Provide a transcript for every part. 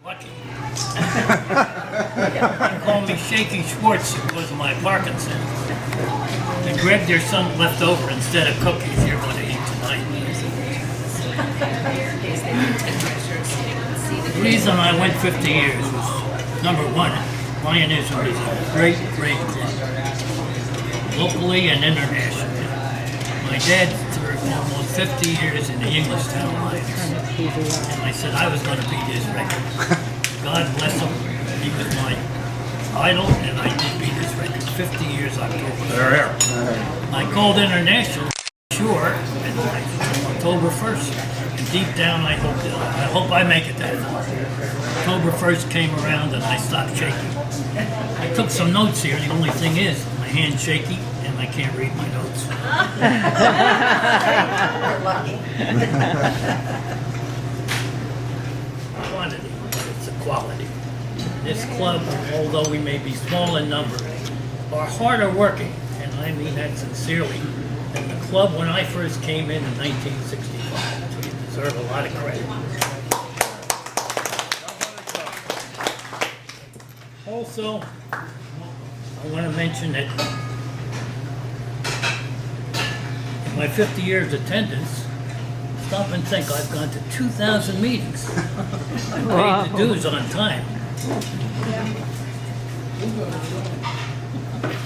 lucky. They call me Shaky Schwartz because of my Parkinson's. And Greg, there's some left over instead of cookies you're going to eat tonight. The reason I went 50 years was, number one, Lionism is a great, great club, locally and internationally. My dad served almost 50 years in the Englishtown Lions, and I said I was going to beat his record. God bless him, he was my idol, and I did beat his record. 50 years October 1st. I called international, sure, in life, October 1st. And deep down, I hope I make it that far. October 1st came around, and I stopped shaking. I took some notes here, and the only thing is, my hand's shaky, and I can't read my notes. You're lucky. Quantity, but it's a quality. This club, although we may be small in number, are harder working, and I mean that sincerely, than the club when I first came in 1965. So you deserve a lot of credit. Also, I want to mention that in my 50 years attendance, stop and think, I've gone to 2,000 meetings. I paid the dues on time.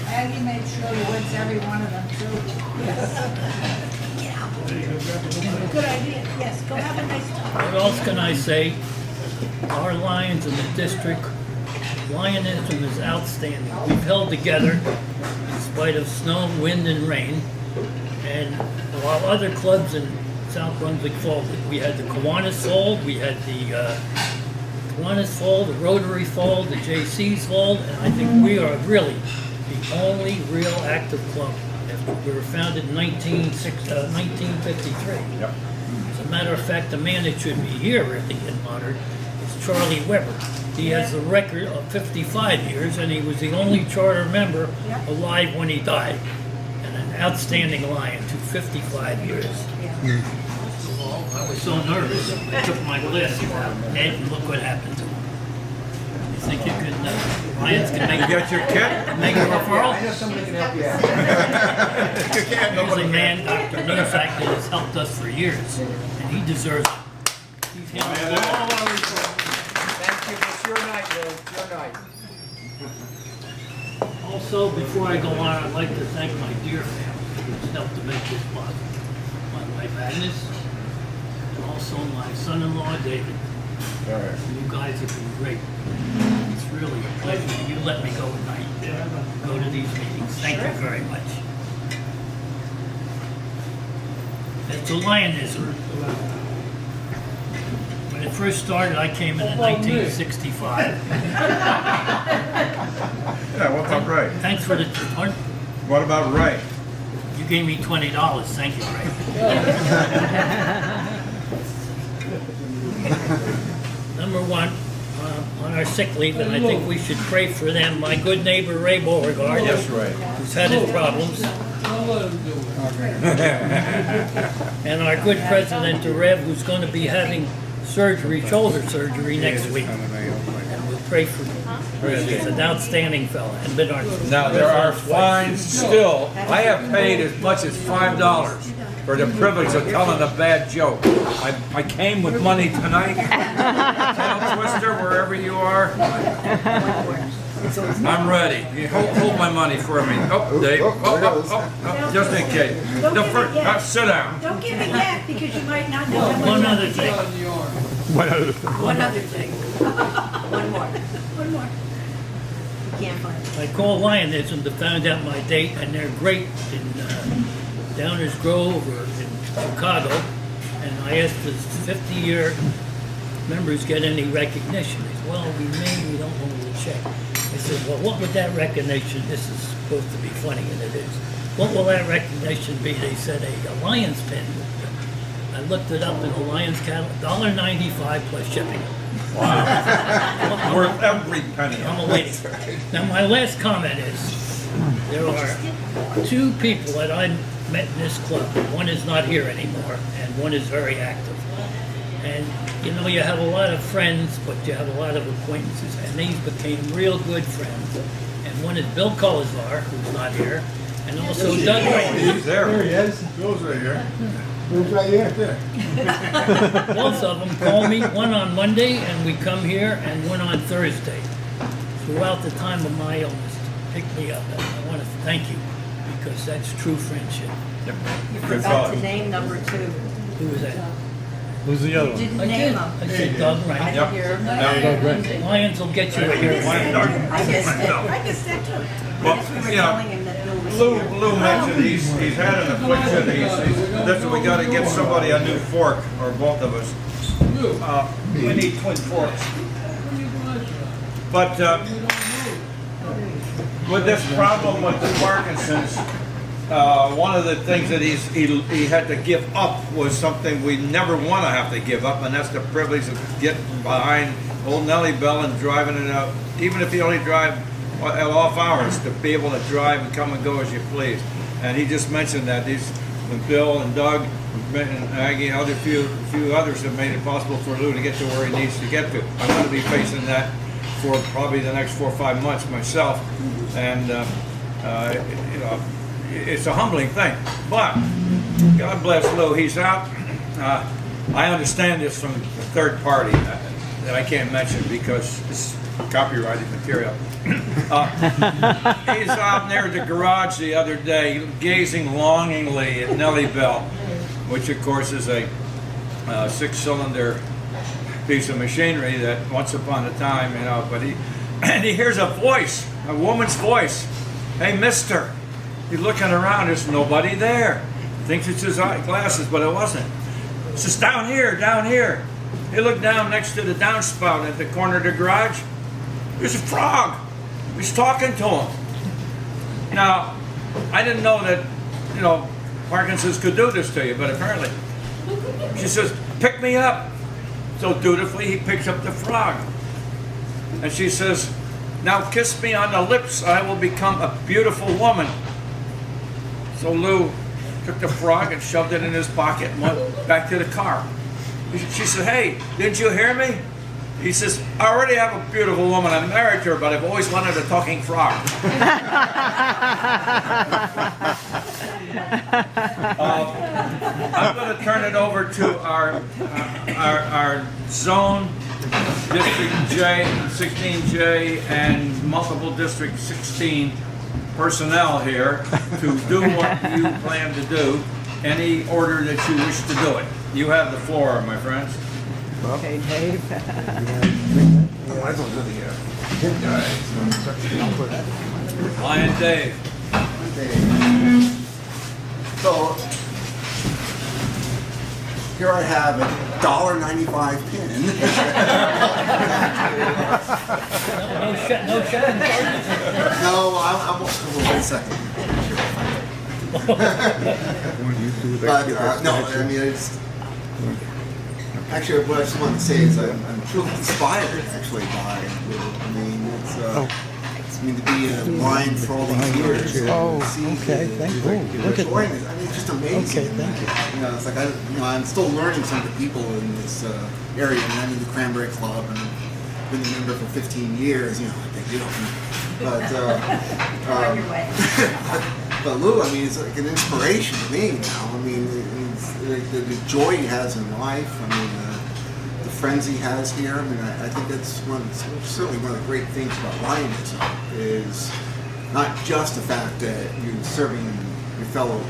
Aggie made sure to wins every one of them too. Good idea. Yes, go have a nice time. What else can I say? Our Lions in the district, Lionism is outstanding. We've held together in spite of snow, wind, and rain. And while other clubs in South Brunswick folded, we had the Kiwanis fold, we had the Kiwanis fold, the Rotary fold, the JC's fold, and I think we are really the only real active club. We were founded in 1953. Yep. As a matter of fact, the man that should be here really in honored is Charlie Weber. He has the record of 55 years, and he was the only charter member alive when he died. And an outstanding Lion to 55 years. Well, I was so nervous, I took my glasses out, and look what happened to him. You think you could, Lions can make You got your kit? make a referral? I know somebody can help you out. You can't. He's a man, Dr. Newsack, that has helped us for years, and he deserves it. He's handled all our referrals. Thank you, it's your night, Lou, it's your night. Also, before I go on, I'd like to thank my dear family who's helped to make this possible. My wife Agnes, and also my son-in-law David. All right. You guys have been great. It's really a pleasure that you let me go at night, go to these meetings. Thank you very much. It's a Lionism. When it first started, I came in 1965. Yeah, what about right? Thanks for the pardon? What about right? You gave me $20. Thank you, Ray. Number one, on our sick leave, and I think we should pray for them. My good neighbor Ray Beauregard, Yes, right. who's had his problems, and our good president, Rev, who's going to be having surgery, shoulder surgery next week. And we'll pray for him. He's an outstanding fellow, and been our Now, there are fines still. I have paid as much as $5 for the privilege of telling a bad joke. I came with money tonight. Tail twister, wherever you are. I'm ready. You hold my money for me. Oh, Dave. Oh, just in case. Sit down. Don't give it yet, because you might not know. One other thing. One other thing. One more. One more. You can't find it. I called Lionism to find out my date, and they're great in Downers Grove or in Chicago. And I asked, does 50-year members get any recognition? They said, well, we don't know, we'll check. I said, well, what would that recognition, this is supposed to be funny, and it is. What will that recognition be? They said a Lions pin. I looked it up in the Lions catalog, $1.95 plus shipping. Wow. Worth every penny. I'm awaiting. Now, my last comment is, there are two people that I met in this club. One is not here anymore, and one is very active. And you know, you have a lot of friends, but you have a lot of acquaintances, and these became real good friends. And one is Bill Colazar, who's not here, and also Doug Wright. He's there. There he is. Bill's right here. Who's right here? Both of them call me, one on Monday, and we come here, and one on Thursday. Throughout the time of my illness, pick me up, and I want to thank you, because that's true friendship. You Good forgot thought. to name number 2. Who was that? Who's the other You one? didn't I name did. him. I said Doug I Wright. didn't hear him. Doug Wright. Lions will get you here. I missed it. I missed that too. I Well, guess we were you know, telling him that Bill was here. Lou mentioned he's had an affliction. Listen, we got to get somebody a new fork, or both of us. We need twin forks. But with this problem with the Parkinson's, one of the things that he had to give up was something we never want to have to give up, and that's the privilege of getting behind old Nellie Bell and driving it out, even if you only drive at off hours, to be able to drive and come and go as you please. And he just mentioned that when Bill and Doug and Aggie and other few others have made it possible for Lou to get to where he needs to get to. I'm going to be facing that for probably the next 4 or 5 months myself, and you know, it's a humbling thing. But God bless Lou, he's out. I understand this from a third party that I can't mention because it's copyrighted material. He's out near the garage the other day, gazing longingly at Nellie Bell, which of course is a 6-cylinder piece of machinery that once upon a time, you know, but he hears a voice, a woman's voice. Hey, mister. He's looking around, there's nobody there. Thinks it's his glasses, but it wasn't. He says, down here, down here. He looked down next to the downspout at the corner of the garage. There's a frog. He's talking to him. Now, I didn't know that, you know, Parkinson's could do this to you, but apparently. She says, pick me up. So dutifully, he picks up the frog. And she says, now kiss me on the lips, I will become a beautiful woman. So Lou took the frog and shoved it in his pocket and went back to the car. She said, hey, didn't you hear me? He says, I already have a beautiful woman. I'm married to her, but I've always wanted a talking frog. I'm going to turn it over to our zone, District J, 16J, and multiple District 16 personnel here to do what you plan to do, any order that you wish to do it. You have the floor, my friends. Okay, Dave. Lion Dave. So here I have a $1.95 pin. No shouting. No, wait a second. But no, I mean, it's actually what I just wanted to say is I'm truly inspired actually by it. I mean, I mean, to be a Lion for all these years. Oh, see okay, thank you. Look at enjoying it. I mean, it's just amazing. Okay, thank you. You know, it's like I'm still learning some of the people in this area. I mean, I'm in the Cranberry Club and I've been a member for 15 years. You know, like they do. But On your way. but Lou, I mean, it's like an inspiration to me now. I mean, the joy he has in life. I mean, the friends he has here. I mean, I think that's certainly one of the great things about Lionism is not just the fact that you're serving your fellow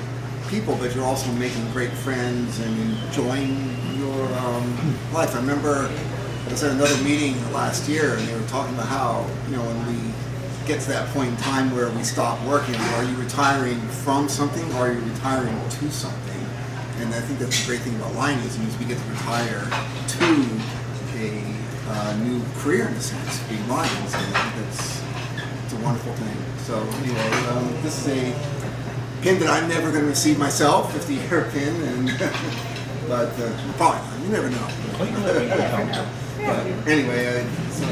people, but you're also making great friends and enjoying your life. I remember I was at another meeting last year, and they were talking about how, you know, when we get to that point in time where we stop working, are you retiring from something or are you retiring to something? And I think that's the great thing about Lionism is we get to retire to a new career in a sense, being Lions, and I think it's a wonderful thing. So anyway, this is a pin that I'm never going to receive myself, 50-year pin, and but probably not. You never know. But anyway, it's a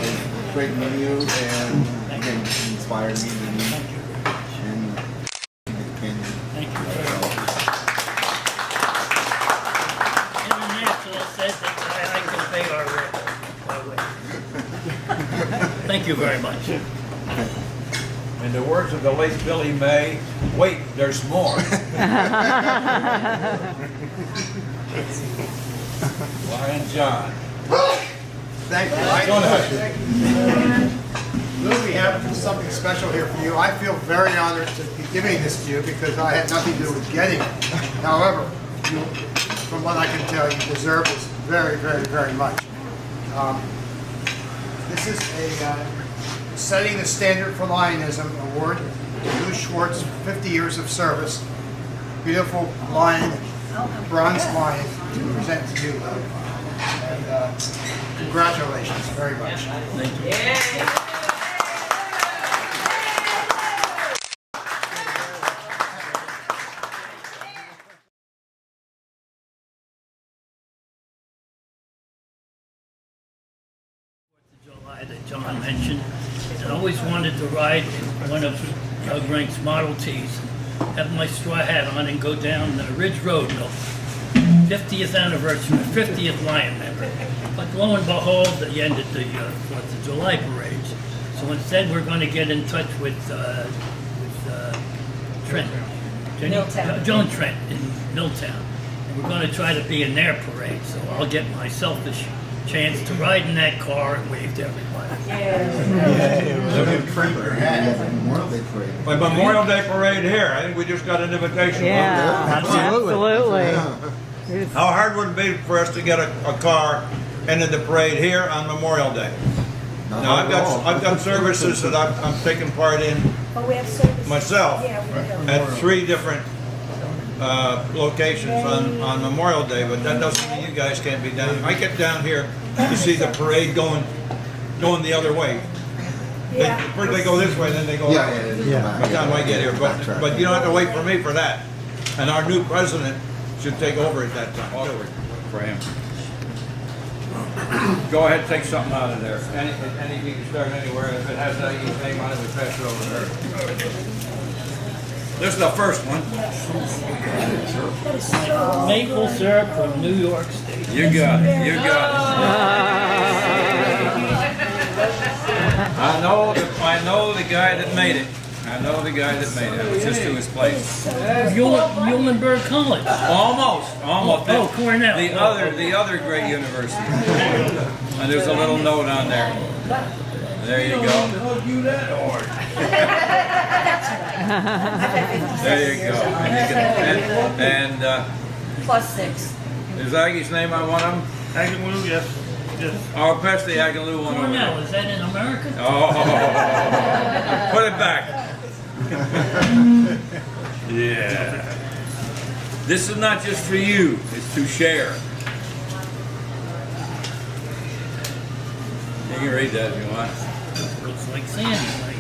great meeting you, and again, you inspired me and the pin. Thank you very much. International said that Thank you very much. In the words of the late Billy May, wait, there's more. Lion John. Thank you. Go ahead. Lew, we have something special here for you. I feel very honored to be giving this to you because I had nothing to do with getting it. However, you, from what I can tell, you deserve this very, very, very much. This is a Setting the Standard for Lionism award to Lew Schwartz, 50 years of service. Beautiful lion, bronze lion to present to you, Lew. And congratulations very much. Thank you. July that John mentioned. I always wanted to ride in one of Doug Rink's Model Ts, have my straw hat on and go down Ridge Road, 50th anniversary, 50th Lion member. But lo and behold, they ended the 4th of July parades. So instead we're going to get in touch with Trent. Milltown. Joan Trent in Milltown. And we're going to try to be in their parade. So I'll get my selfish chance to ride in that car and wave to everybody. My Memorial Day parade here. I think we just got an invitation. Yeah, absolutely. How hard would it be for us to get a car into the parade here on Memorial Day? Now I've got services that I'm taking part in Oh, we have service. myself Yeah, we do. at 3 different locations on Memorial Day, but that doesn't mean you guys can't be down. I get down here to see the parade going the other way. First they go this way, then they go that way. By the time I get here, but you don't have to wait for me for that. And our new president should take over at that time. For him. Go ahead, take something out of there. Anything you can start anywhere. If it has that name on it, we pass it over there. This is the first one. Maple syrup from New York State. You got it. You got it. I know the guy that made it. I know the guy that made it. I was just to his place. Muhlenberg College. Almost. Oh, Cornell. The other great university. And there's a little note on there. There you go. There you go. And +6. is Aggie's name on one of them? Agaloo, yes. I'll pass the Agaloo one over Cornell, there. is that in America? Oh, put it back. Yeah. This is not just for you, it's to share. You can read that if you want. Looks like Sandy, my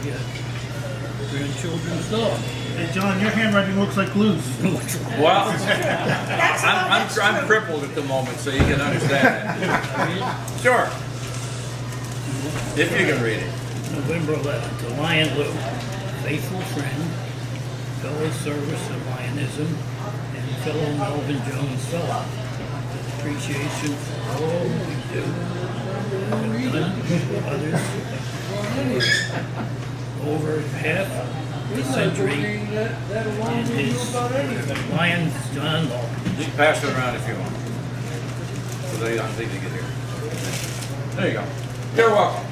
grandchildren's dog. Hey, John, your handwriting looks like Lew's. Well, I'm crippled at the moment, so you can understand that. Sure. If you can read it. November 11th, to Lion Lew, faithful friend, fellow service of Lionism, and fellow Melvin Jones fellow. Appreciation for all we do, have done for others for over half the century, and his Lions John Law. You can pass it around if you want. So they don't think they get here. There you go. You're welcome.